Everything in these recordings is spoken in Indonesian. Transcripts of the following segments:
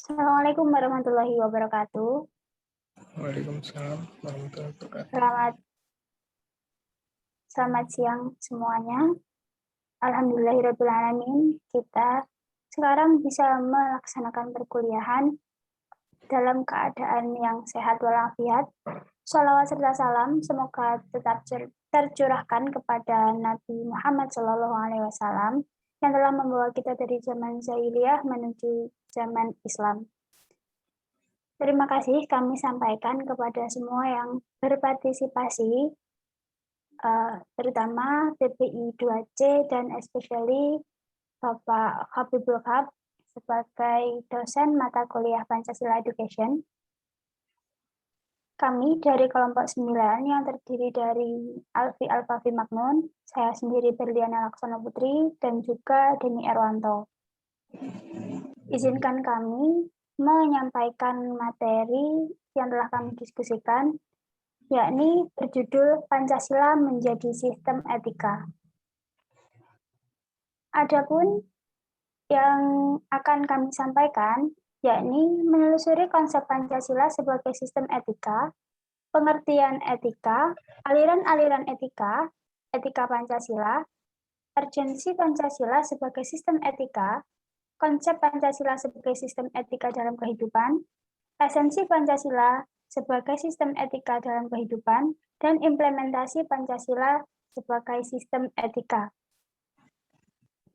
Assalamualaikum warahmatullahi wabarakatuh. Waalaikumsalam warahmatullahi wabarakatuh. Selamat siang semuanya. Alhamdulillahirrahmanirrahim. Kita sekarang bisa melaksanakan perkuliahan dalam keadaan yang sehat walafiat. Shalawat serta salam semoga tetap tercurahkan kepada Nabi Muhammad SAW yang telah membawa kita dari zaman jahiliyah menuju zaman Islam. Terima kasih kami sampaikan kepada semua yang berpartisipasi, terutama PPI 2C dan especially Bapak Habibul Hab sebagai dosen mata kuliah Pancasila Education. Kami dari kelompok 9 yang terdiri dari Alfi Alfafi Magnun, saya sendiri Berliana Laksono Putri, dan juga Denny Erwanto. Izinkan kami menyampaikan materi yang telah kami diskusikan, yakni berjudul Pancasila menjadi Sistem Etika. Adapun yang akan kami sampaikan, yakni menelusuri konsep Pancasila sebagai sistem etika, pengertian etika, aliran-aliran etika, etika Pancasila, urgensi Pancasila sebagai sistem etika, konsep Pancasila sebagai sistem etika dalam kehidupan, esensi Pancasila sebagai sistem etika dalam kehidupan, dan implementasi Pancasila sebagai sistem etika.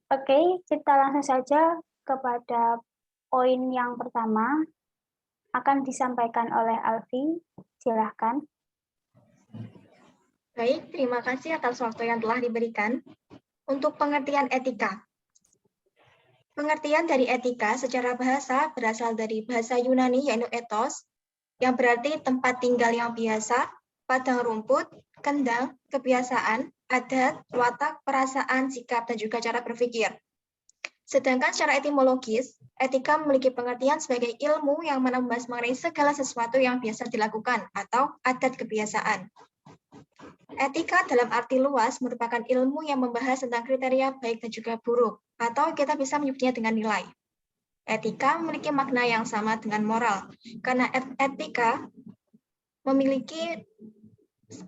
Oke, kita langsung saja kepada poin yang pertama, akan disampaikan oleh Alfi. Silahkan. Baik, terima kasih atas waktu yang telah diberikan. Untuk pengertian etika. Pengertian dari etika secara bahasa berasal dari bahasa Yunani yaitu ethos, yang berarti tempat tinggal yang biasa, padang rumput, kendang, kebiasaan, adat, watak, perasaan, sikap, dan juga cara berpikir. Sedangkan secara etimologis, etika memiliki pengertian sebagai ilmu yang membahas mengenai segala sesuatu yang biasa dilakukan atau adat kebiasaan. Etika dalam arti luas merupakan ilmu yang membahas tentang kriteria baik dan juga buruk, atau kita bisa menyebutnya dengan nilai. Etika memiliki makna yang sama dengan moral, karena etika memiliki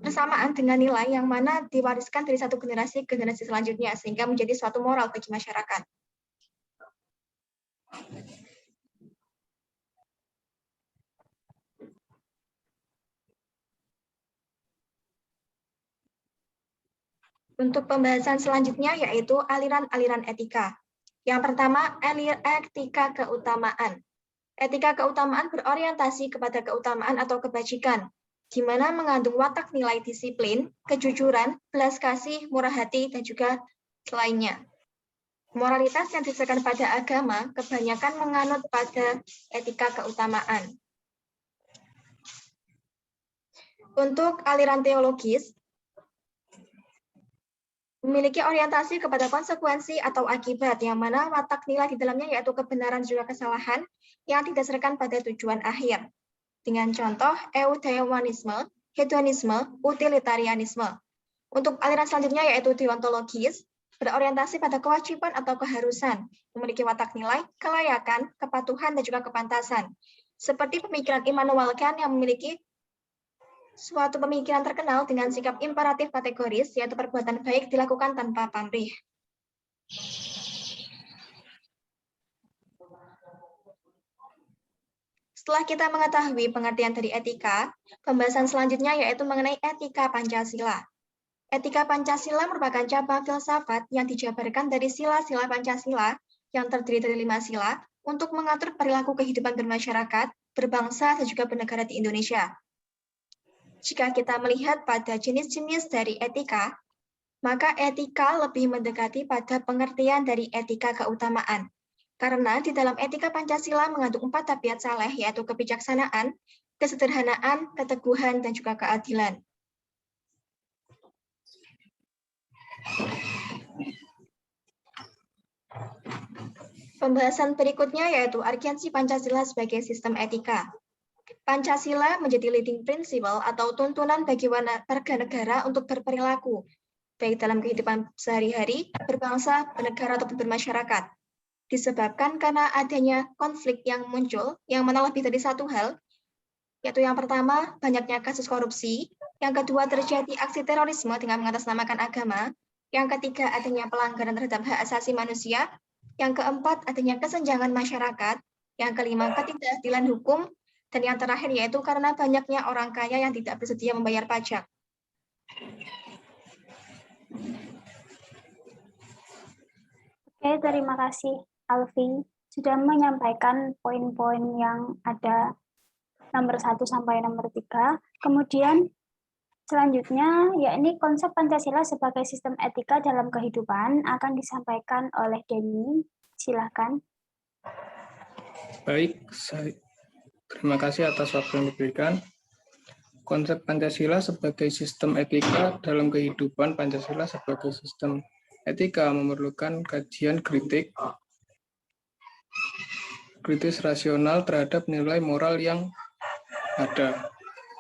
persamaan dengan nilai yang mana diwariskan dari satu generasi ke generasi selanjutnya, sehingga menjadi suatu moral bagi masyarakat. Untuk pembahasan selanjutnya yaitu aliran-aliran etika. Yang pertama, etika keutamaan. Etika keutamaan berorientasi kepada keutamaan atau kebajikan, di mana mengandung watak nilai disiplin, kejujuran, belas kasih, murah hati, dan juga lainnya. Moralitas yang didasarkan pada agama kebanyakan menganut pada etika keutamaan. Untuk aliran teologis, memiliki orientasi kepada konsekuensi atau akibat, yang mana watak nilai di dalamnya yaitu kebenaran juga kesalahan yang didasarkan pada tujuan akhir. Dengan contoh eudaimonisme, hedonisme, utilitarianisme. Untuk aliran selanjutnya yaitu deontologis, berorientasi pada kewajiban atau keharusan, memiliki watak nilai, kelayakan, kepatuhan, dan juga kepantasan. Seperti pemikiran Immanuel Kant yang memiliki suatu pemikiran terkenal dengan sikap imperatif kategoris, yaitu perbuatan baik dilakukan tanpa pamrih. Setelah kita mengetahui pengertian dari etika, pembahasan selanjutnya yaitu mengenai etika Pancasila. Etika Pancasila merupakan cabang filsafat yang dijabarkan dari sila-sila Pancasila yang terdiri dari 5 sila untuk mengatur perilaku kehidupan bermasyarakat, berbangsa, dan juga bernegara di Indonesia. Jika kita melihat pada jenis-jenis dari etika, maka etika lebih mendekati pada pengertian dari etika keutamaan. Karena di dalam etika Pancasila mengandung 4 tabiat saleh, yaitu kebijaksanaan, kesederhanaan, keteguhan, dan juga keadilan. Pembahasan berikutnya yaitu urgensi Pancasila sebagai sistem etika. Pancasila menjadi leading principle atau tuntunan bagi warga negara untuk berperilaku, baik dalam kehidupan sehari-hari, berbangsa, bernegara, ataupun bermasyarakat. disebabkan karena adanya konflik yang muncul, yang mana lebih dari satu hal, yaitu yang pertama, banyaknya kasus korupsi, yang kedua, terjadi aksi terorisme dengan mengatasnamakan agama, yang ketiga, adanya pelanggaran terhadap hak asasi manusia, yang keempat, adanya kesenjangan masyarakat, yang kelima, ketidakadilan hukum, dan yang terakhir yaitu karena banyaknya orang kaya yang tidak bersedia membayar pajak. Oke, terima kasih Alfi sudah menyampaikan poin-poin yang ada nomor 1 sampai nomor 3. Kemudian selanjutnya, yakni konsep Pancasila sebagai sistem etika dalam kehidupan akan disampaikan oleh Denny. Silakan. Baik, terima kasih atas waktu yang diberikan. Konsep Pancasila sebagai sistem etika dalam kehidupan. Pancasila sebagai sistem etika memerlukan kajian kritis rasional terhadap nilai moral yang ada.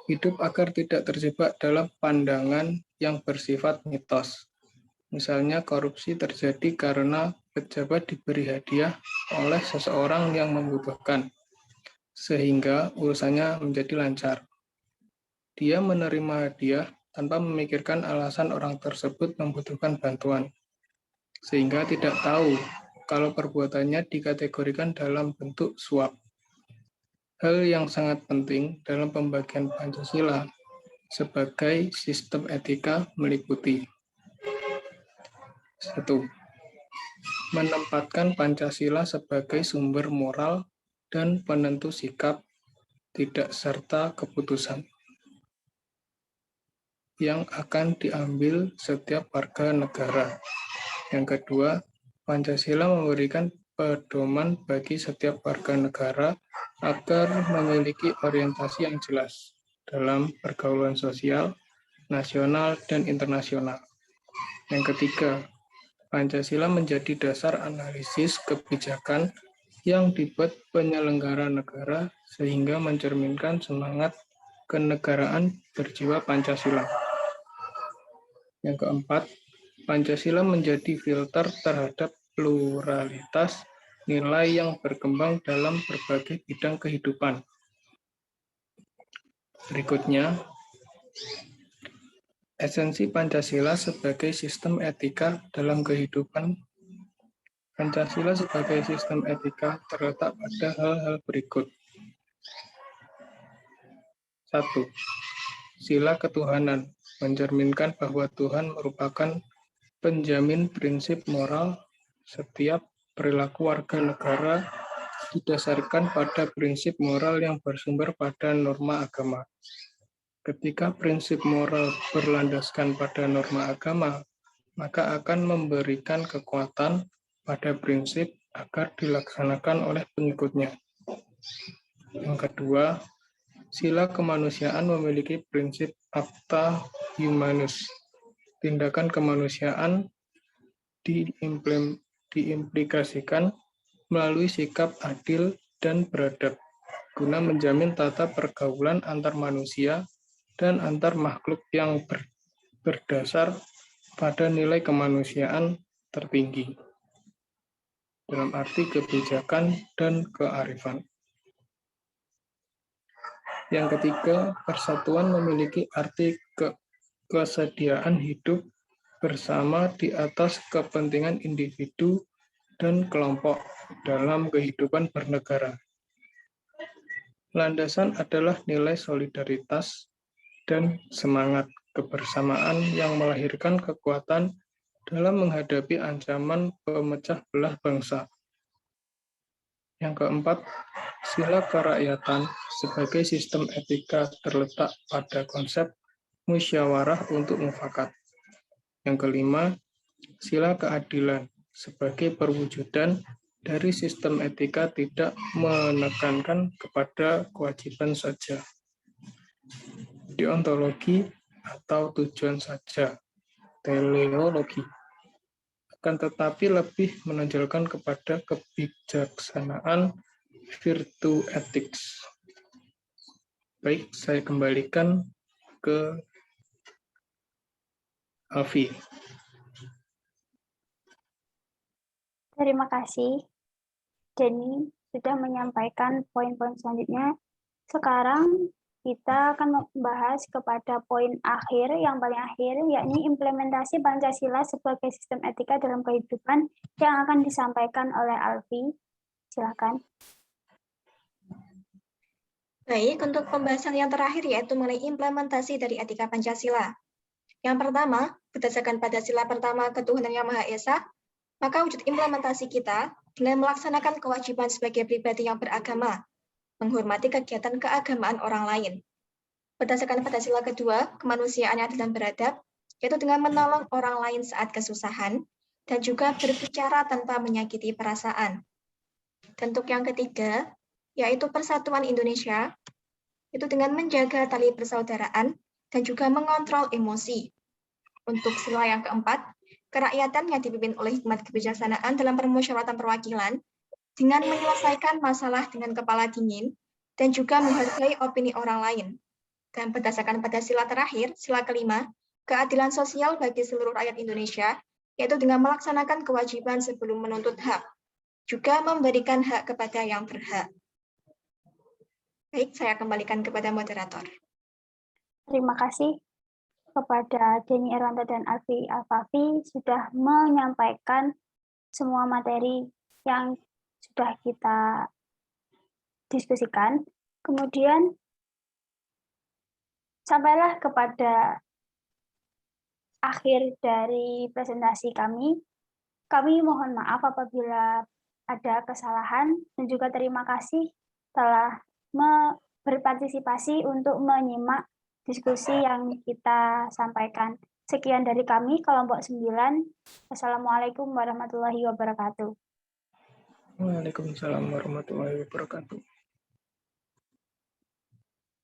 Hidup agar tidak terjebak dalam pandangan yang bersifat mitos. Misalnya korupsi terjadi karena pejabat diberi hadiah oleh seseorang yang membutuhkan, sehingga urusannya menjadi lancar. Dia menerima hadiah tanpa memikirkan alasan orang tersebut membutuhkan bantuan, sehingga tidak tahu kalau perbuatannya dikategorikan dalam bentuk suap. Hal yang sangat penting dalam pembagian Pancasila sebagai sistem etika meliputi 1. Menempatkan Pancasila sebagai sumber moral dan penentu sikap, tidak serta keputusan yang akan diambil setiap warga negara. Yang kedua, Pancasila memberikan pedoman bagi setiap warga negara agar memiliki orientasi yang jelas dalam pergaulan sosial, nasional, dan internasional. Yang ketiga, Pancasila menjadi dasar analisis kebijakan yang dibuat penyelenggara negara sehingga mencerminkan semangat kenegaraan berjiwa Pancasila. Yang keempat, Pancasila menjadi filter terhadap pluralitas nilai yang berkembang dalam berbagai bidang kehidupan. Berikutnya, esensi Pancasila sebagai sistem etika dalam kehidupan. Pancasila sebagai sistem etika terletak pada hal-hal berikut. 1. Sila ketuhanan mencerminkan bahwa Tuhan merupakan penjamin prinsip moral. Setiap perilaku warga negara didasarkan pada prinsip moral yang bersumber pada norma agama. Ketika prinsip moral berlandaskan pada norma agama, maka akan memberikan kekuatan pada prinsip agar dilaksanakan oleh pengikutnya. Yang kedua, sila kemanusiaan memiliki prinsip acta humanus. Tindakan kemanusiaan diimplikasikan melalui sikap adil dan beradab, guna menjamin tata pergaulan antar manusia dan antar makhluk yang berdasar pada nilai kemanusiaan tertinggi, dalam arti kebijakan dan kearifan. Yang ketiga, persatuan memiliki arti kesediaan hidup bersama di atas kepentingan individu dan kelompok dalam kehidupan bernegara. Landasan adalah nilai solidaritas dan semangat kebersamaan yang melahirkan kekuatan dalam menghadapi ancaman pemecah belah bangsa. Yang keempat, sila kerakyatan sebagai sistem etika terletak pada konsep musyawarah untuk mufakat. Yang kelima, sila keadilan sebagai perwujudan dari sistem etika tidak menekankan kepada kewajiban saja, deontologi atau tujuan saja, teleologi, akan tetapi lebih menonjolkan kepada kebijaksanaan, virtu ethics. Baik, saya kembalikan ke Alfi. Terima kasih. Jenny sudah menyampaikan poin-poin selanjutnya. Sekarang kita akan membahas kepada poin akhir, yang paling akhir, yakni implementasi Pancasila sebagai sistem etika dalam kehidupan yang akan disampaikan oleh Alfi. Silakan. Baik, untuk pembahasan yang terakhir yaitu mengenai implementasi dari etika Pancasila. Yang pertama, berdasarkan Pancasila pertama ketuhanan yang Maha Esa, maka wujud implementasi kita dengan melaksanakan kewajiban sebagai pribadi yang beragama, menghormati kegiatan keagamaan orang lain. Berdasarkan Pancasila kedua, kemanusiaan yang adil dan beradab, yaitu dengan menolong orang lain saat kesusahan, dan juga berbicara tanpa menyakiti perasaan. Dan untuk yang ketiga, yaitu persatuan Indonesia, itu dengan menjaga tali persaudaraan dan juga mengontrol emosi. Untuk sila yang keempat, kerakyatan yang dipimpin oleh hikmat kebijaksanaan dalam permusyawaratan perwakilan dengan menyelesaikan masalah dengan kepala dingin dan juga menghargai opini orang lain. Dan berdasarkan pada sila terakhir, sila kelima, keadilan sosial bagi seluruh rakyat Indonesia, yaitu dengan melaksanakan kewajiban sebelum menuntut hak, juga memberikan hak kepada yang berhak. Baik, saya kembalikan kepada moderator. Terima kasih kepada Jenny Erwanto dan Alfi Alfafi sudah menyampaikan semua materi yang sudah kita diskusikan. Kemudian sampailah kepada akhir dari presentasi kami. Kami mohon maaf apabila ada kesalahan dan juga terima kasih telah berpartisipasi untuk menyimak diskusi yang kita sampaikan. Sekian dari kami, kelompok 9. Wassalamualaikum warahmatullahi wabarakatuh. Waalaikumsalam warahmatullahi wabarakatuh.